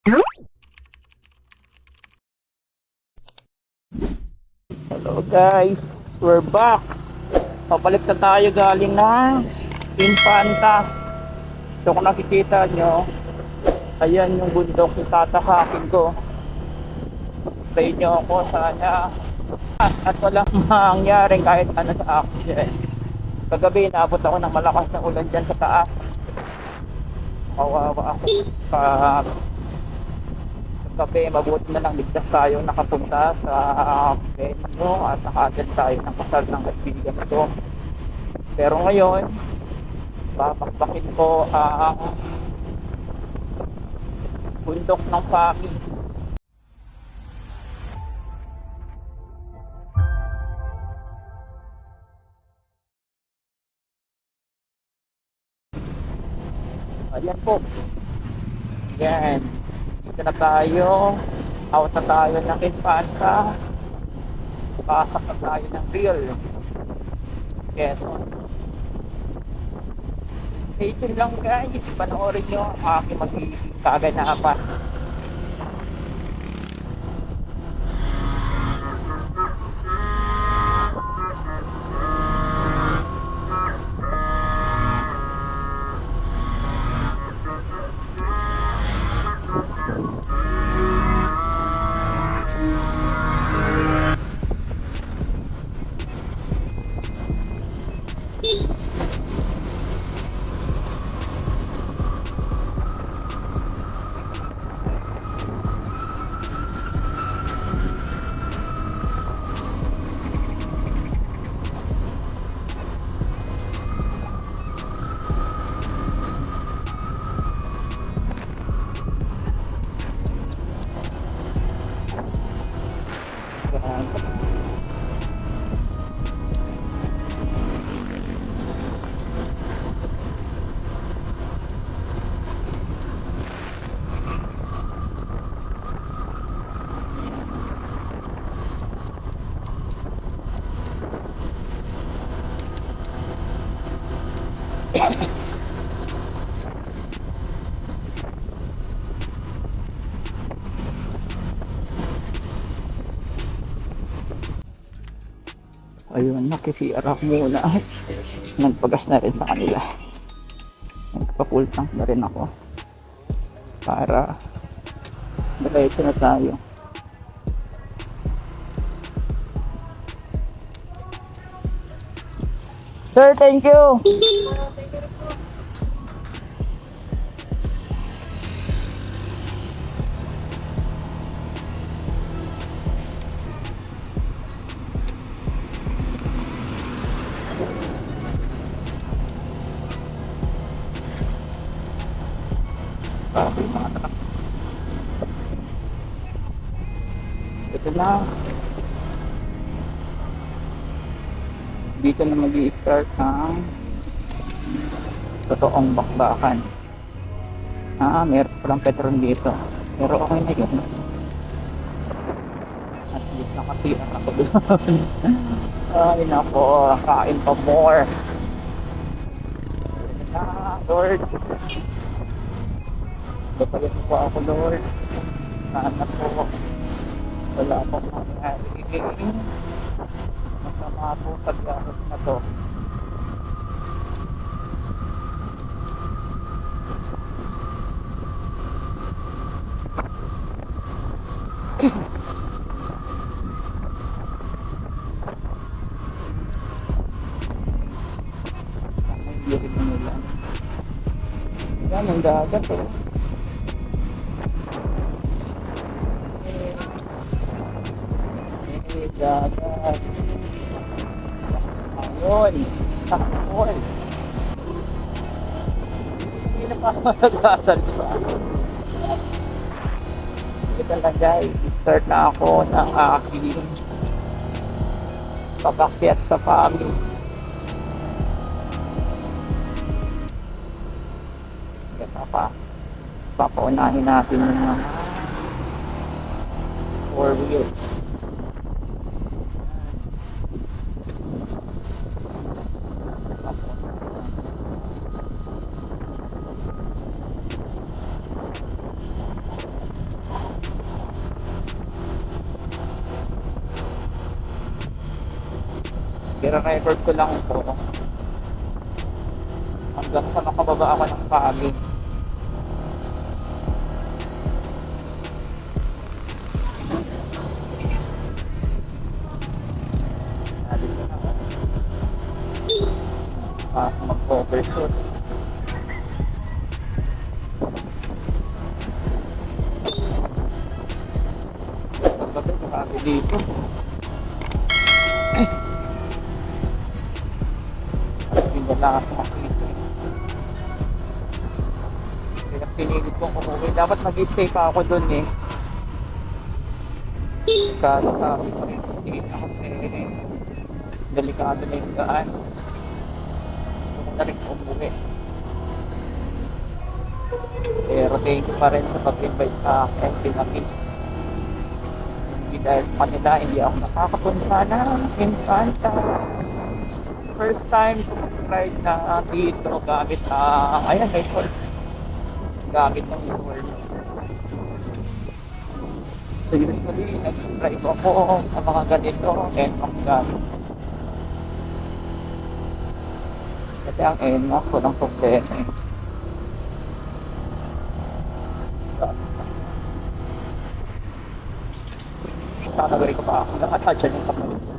Hello guys, we're back. Papalit na tayo galing na Infanta. So kung nakikita nyo, ayan yung bundok yung tatakakin ko. Play nyo ako sana at walang mangyaring kahit ano sa action. Kagabi naabot ako ng malakas na ulan dyan sa taas. Kawawa ako gabi, mabuti na lang ligtas tayo nakapunta sa venue at nakagad tayo ng kasal ng kaibigan ko. Pero ngayon babakbakin ko ang bundok ng Paki. Ayan po, yan, dito na tayo, out na tayo ng Infanta, pasok na tayo ng Real Quezon. Stay tuned lang guys, panoorin nyo ang aking magiging kaganapan. Ayun, nakisiar ako muna. Nagpagas na rin sa kanila. Nagpa-full tank na rin ako. Para diretso na tayo. Sir, thank you! Ito na. Dito na mag-i-start ang totoong bakbakan. Meron palang petrol dito. Pero okay na yun. At least nakasiya ako doon. Ay nako, kain pa more. Lord. Batayan po ako, Lord. Sana po wala akong mangyari. Masama po sa biyahe na to. Hindi rin nila. Yan ang dagat oh. Dagat. Ayun. Takol. Hindi na pa magkasal pa. Ito lang guys. Start na ako ng aking pag-akyat sa Paki. Papaunahin natin yung mga 4-wheel. i-record ko lang ito hanggang sa makababa ako ng pagod. Mag-overshoot. Pagkabi, marami dito. Hindi na ako makita. Kaya pinilit kong umuwi. Dapat mag-stay pa ako dun eh. Kasi tingin ako delikado na yung daan. Gusto ko na rin umuwi. Pero thank you pa rin sa pag-invite sa akin, pinamiss. Hindi dahil sa kanila, hindi ako nakakapunta ng Infanta. First time ko mag-ride na dito gamit ayan, may tour. Gamit ng tour. So usually, nag-drive ako sa mga ganito and ang gamit. Kasi ang NMAX ko ng problema eh. Tatagari ko pa ako. Naka-touch yung kapalit ko.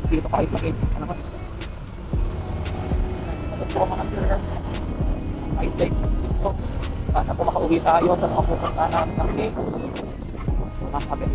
Dito kahit makita. Ano ba? Ito po mga sir. I take dito. Sana po makauwi tayo sa mga pupunta namin ng Lego. Mga kabel.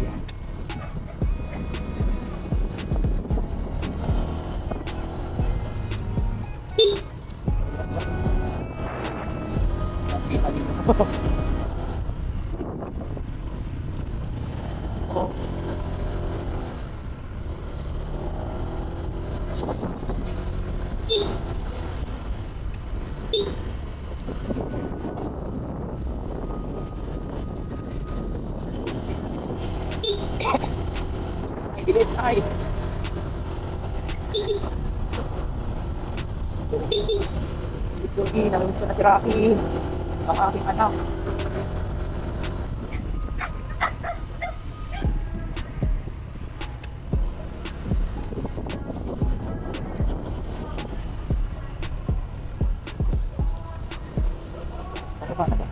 Gilit ay. Ito namiss ko na si Rocky, ang aking anak. Ano ba na ba?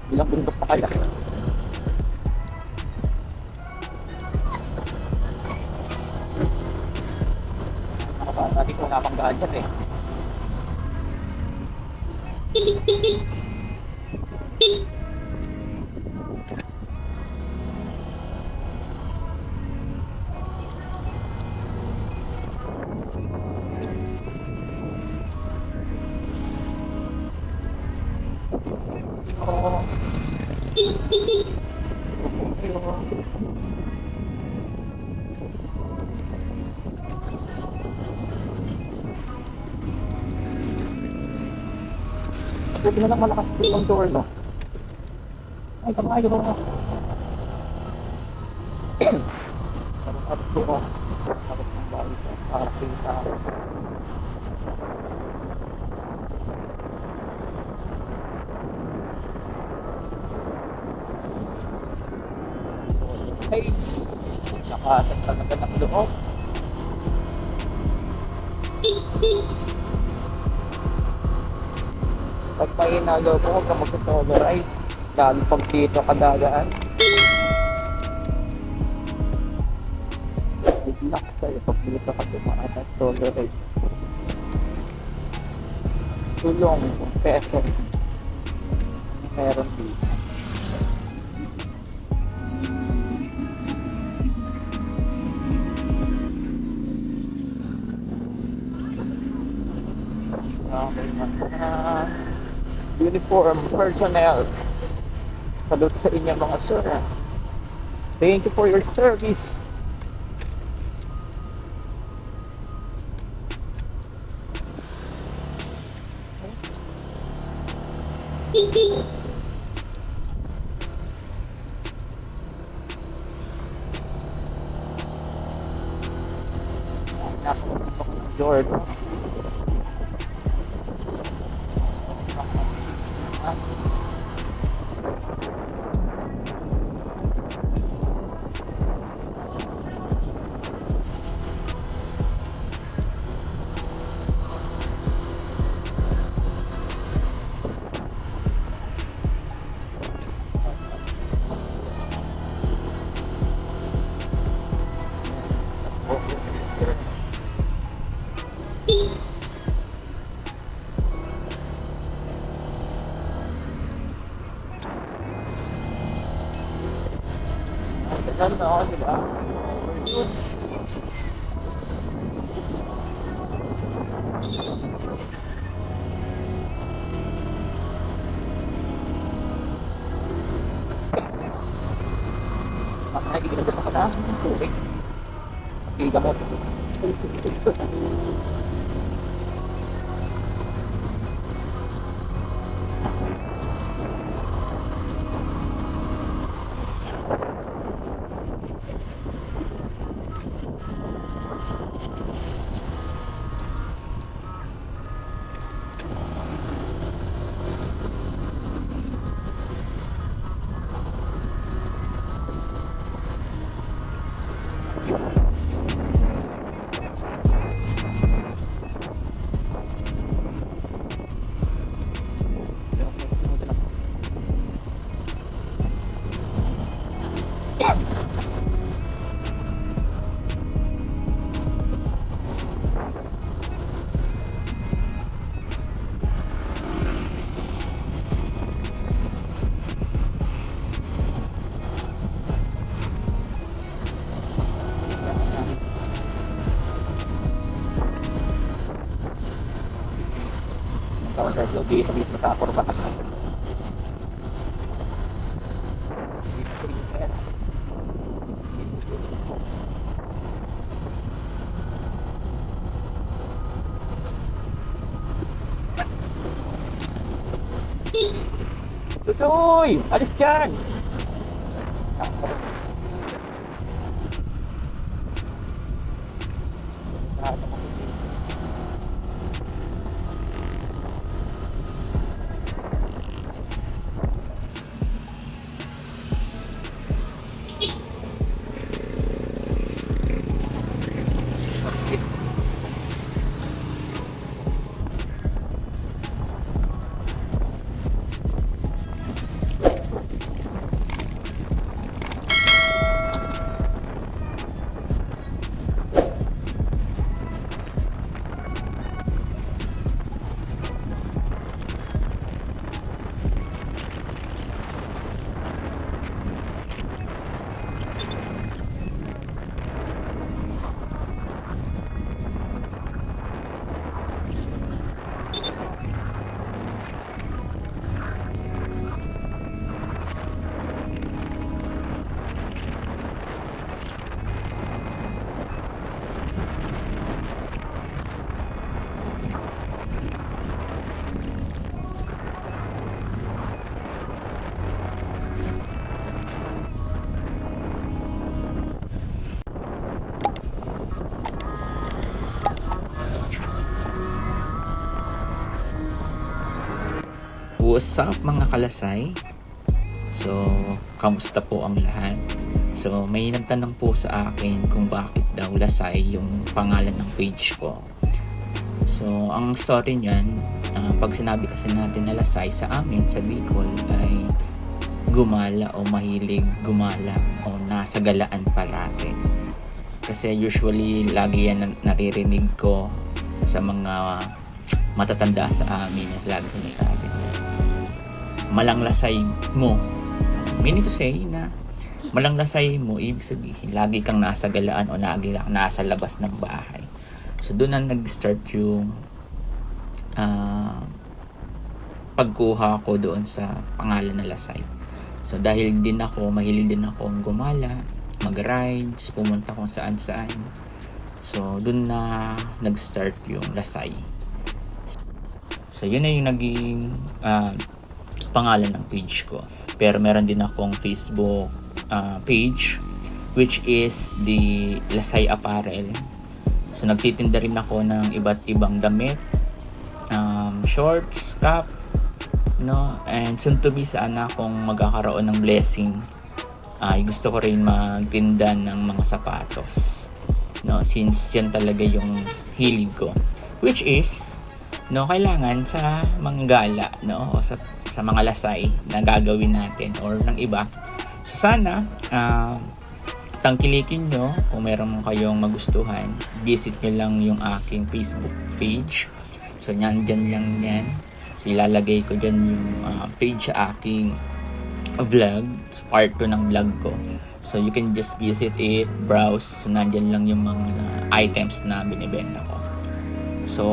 Ilang bundok pa kaya? Nakabata, di ko napanggaan dyan eh. Oh. Buti na lang malakas yung door, no? Ay, kamayo mo. Tapos ko. Tapos ng bahay ko. Para kita. Page. Nakasag talaga ng loob. Pag may inalo ko, huwag ka mag-tolerate. Lalo pag dito kadagaan. Good luck sa'yo pag dito ka dumaan at tolerate. Tulong, peso. Meron dito. Uniform personnel, salute sa inyo mga sir. Thank you for your service. George. Ganda ako, di ba? Nakikita ko na tubig. Nakikita ko. Kalau dito sa kurba. Tutoy! Alis dyan! What's up mga kalasay? So, kamusta po ang lahat? So, may nagtanong po sa akin kung bakit daw Lasay yung pangalan ng page ko. So, ang story niyan, pag sinabi kasi natin na Lasay sa amin, sa Bicol, ay gumala o mahilig gumala o nasa galaan parati. Kasi usually, lagi yan naririnig ko sa mga matatanda sa amin na lagi sinasabi na malanglasay mo. Meaning to say na malanglasay mo, ibig sabihin lagi kang nasa galaan o lagi kang nasa labas ng bahay. So doon na nag-start yung pagkuha ko doon sa pangalan na Lasay. So dahil din ako, mahilig din akong gumala, mag-rides, pumunta kung saan-saan. So doon na nag-start yung Lasay. So yun na yung naging pangalan ng page ko. Pero meron din akong Facebook page, which is the Lasay Apparel. So nagtitinda rin ako ng iba't ibang damit, shorts, cap, no? And soon to be, sana kung magkakaroon ng blessing, ay gusto ko rin magtinda ng mga sapatos, no? Since yan talaga yung hilig ko, which is, no, kailangan sa mga gala, no, o sa mga lasay na gagawin natin or ng iba. So sana tangkilikin nyo kung meron kayong magustuhan, visit nyo lang yung aking Facebook page. So nandyan lang yan. So ilalagay ko dyan yung page sa aking vlog. It's part 2 ng vlog ko. So you can just visit it, browse. So nandyan lang yung mga items na binibenta ko. So,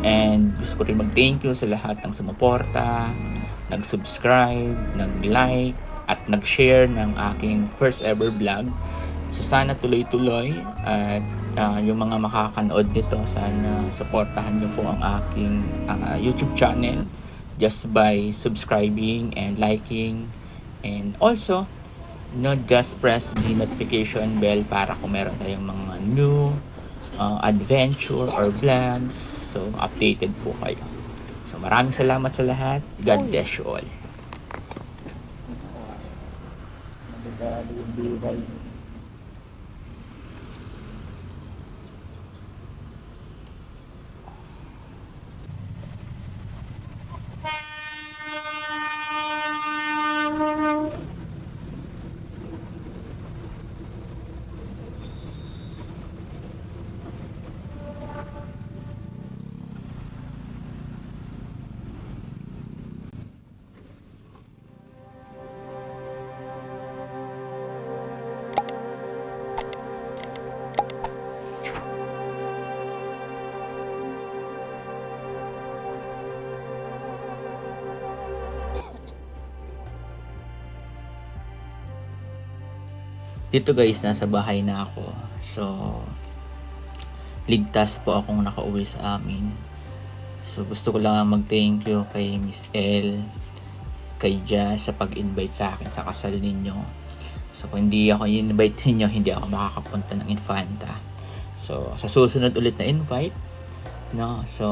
and gusto ko rin mag-thank you sa lahat ng sumuporta, nag-subscribe, nag-like, at nag-share ng aking first ever vlog. So sana tuloy-tuloy at yung mga makakanood nito, sana supportahan nyo po ang aking YouTube channel just by subscribing and liking, and also just press the notification bell para kung meron tayong mga new adventure or vlogs, so updated po kayo. So maraming salamat sa lahat. God bless you all. Dito guys, nasa bahay na ako. So, ligtas po akong nakauwi sa amin. So, gusto ko lang mag-thank you kay Miss L, kay Jazz sa pag-invite sa akin sa kasal ninyo. So, kung hindi ako i-invite ninyo, hindi ako makakapunta ng Infanta. So, sa susunod ulit na invite, no? So,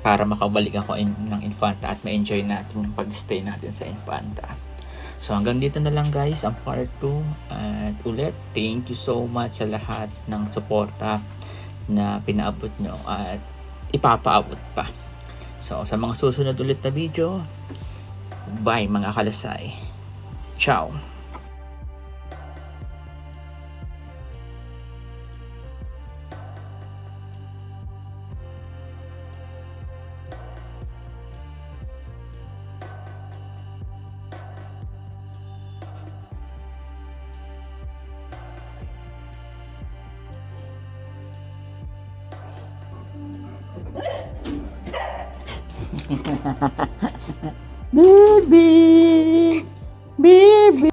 para makabalik ako ng Infanta at ma-enjoy natin yung pag-stay natin sa Infanta. So hanggang dito na lang guys ang part 2, at ulit thank you so much sa lahat ng suporta na pinaabot nyo at ipapaabot pa. So sa mga susunod ulit na video, bye mga kalasay. Ciao. Baby! Baby!